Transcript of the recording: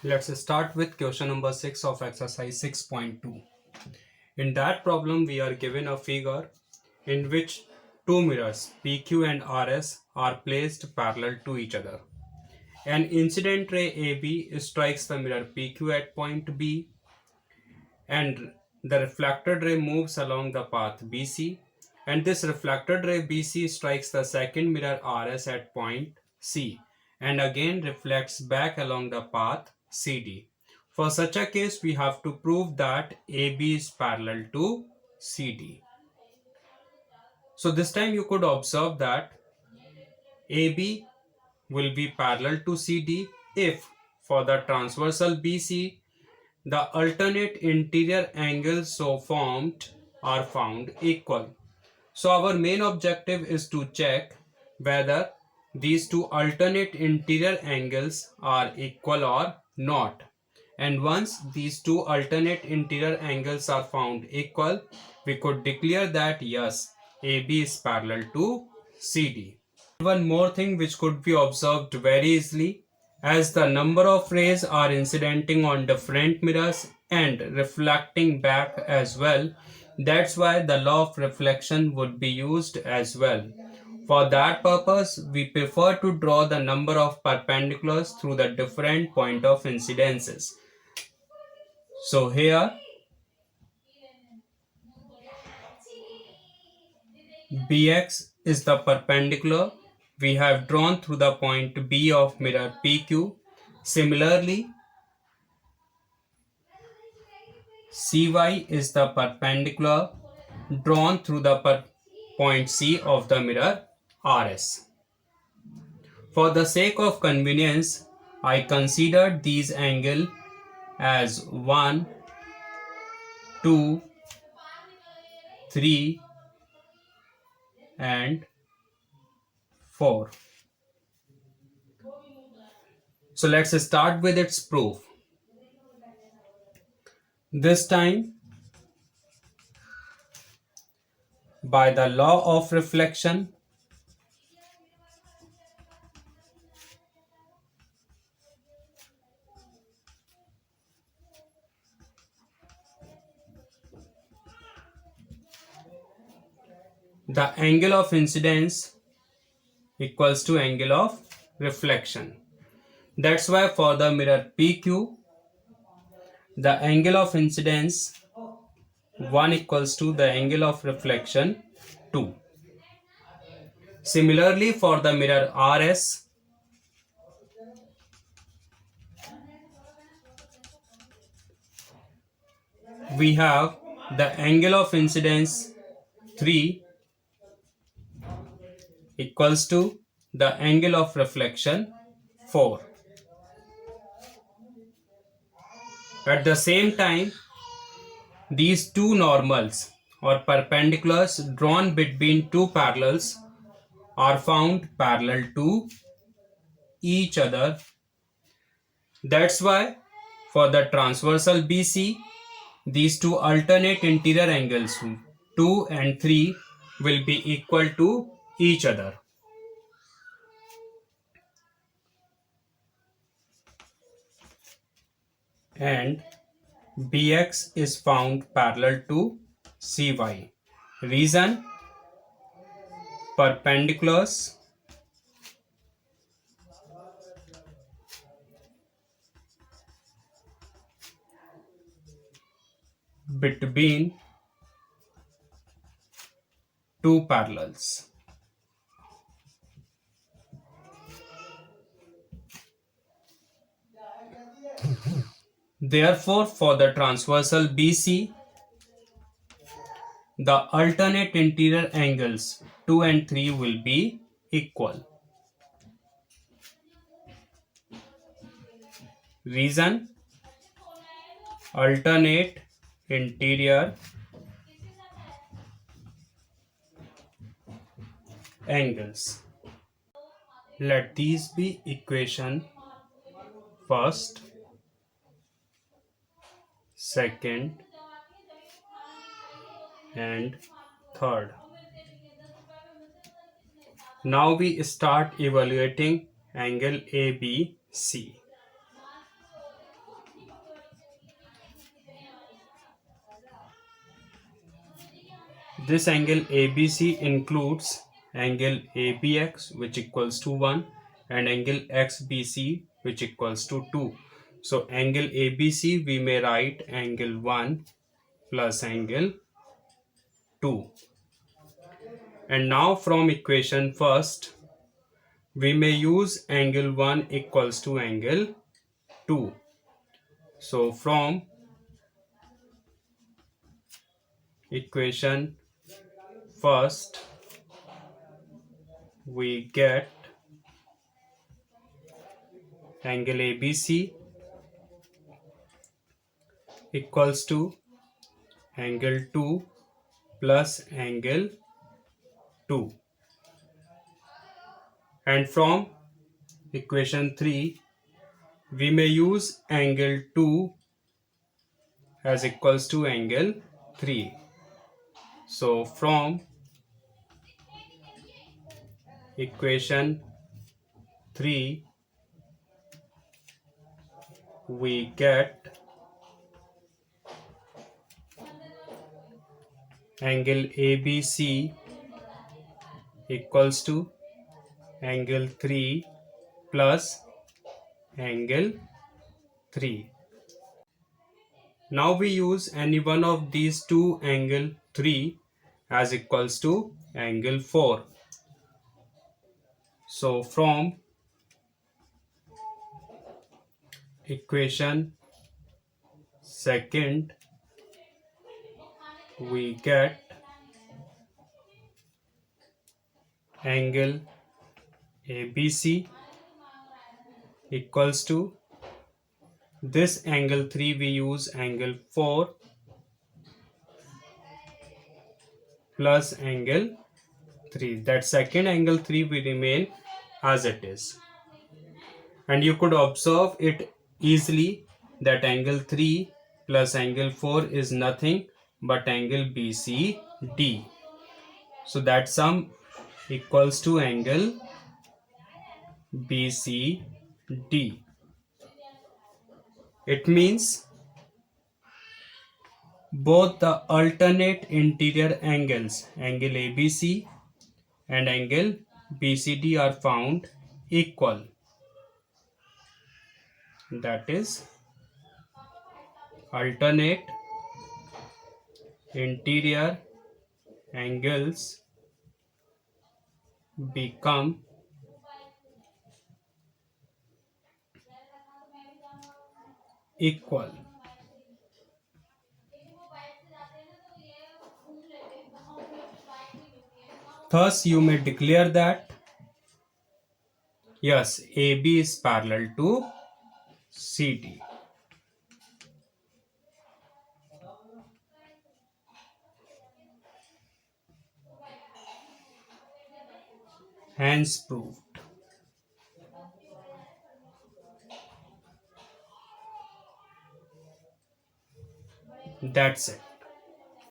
Let's start with question number 6 of exercise 6.2. In that problem, we are given a figure in which two mirrors PQ and RS are placed parallel to each other. An incident ray AB strikes the mirror PQ at point B, and the reflected ray moves along the path BC, and this reflected ray BC strikes the second mirror RS at point C and again reflects back along the path CD. For such a case, we have to prove that AB is parallel to CD. So this time you could observe that AB will be parallel to CD if for the transversal BC the alternate interior angles so formed are found equal. So our main objective is to check whether these two alternate interior angles are equal or not. And once these two alternate interior angles are found equal, we could declare that yes, AB is parallel to CD. One more thing which could be observed very easily, as the number of rays are incidenting on different mirrors and reflecting back as well, that's why the law of reflection would be used as well. For that purpose, we prefer to draw the number of perpendiculars through the different point of incidences. So here Bx is the perpendicular we have drawn through the point B of mirror PQ. Similarly, Cy is the perpendicular drawn through the point C of the mirror RS. For the sake of convenience, I considered these angles as 1, 2, 3 and 4. So let's start with its proof. This time, by the law of reflection, the angle of incidence equals to angle of reflection. That's why for the mirror PQ, the angle of incidence 1 equals to the angle of reflection 2. Similarly, for the mirror RS, we have the angle of incidence 3 equals to the angle of reflection 4. At the same time, these two normals or perpendiculars drawn between two parallels are found parallel to each other. That's why for the transversal BC, these two alternate interior angles 2 and 3 will be equal to each other. And Bx is found parallel to Cy. Reason: perpendiculars between two parallels. Therefore, for the transversal BC, the alternate interior angles 2 and 3 will be equal. Reason: alternate interior angles. Let these be equation first, second and third. Now we start evaluating angle ABC. This angle ABC includes angle ABX, which equals to 1, and angle XBC, which equals to 2. So angle ABC we may write angle 1 plus angle 2. And now from equation first, we may use angle 1 equals to angle 2. So from equation first, we get angle ABC equals to angle 2 plus angle 2. And from equation 3, we may use angle 2 as equals to angle 3. So from equation 3, we get angle ABC equals to angle 3 plus angle 3. Now we use any one of these two angle 3 as equals to angle 4. So from equation second, we get angle ABC equals to this angle 3, we use angle 4 plus angle 3. That second angle 3 will remain as it is. And you could observe it easily that angle 3 plus angle 4 is nothing but angle BCD. So that sum equals to angle BCD. It means both the alternate interior angles, angle ABC and angle BCD, are found equal. That is, alternate interior angles become equal. Thus, you may declare that yes, AB is parallel to CD. Hence proved. That's it.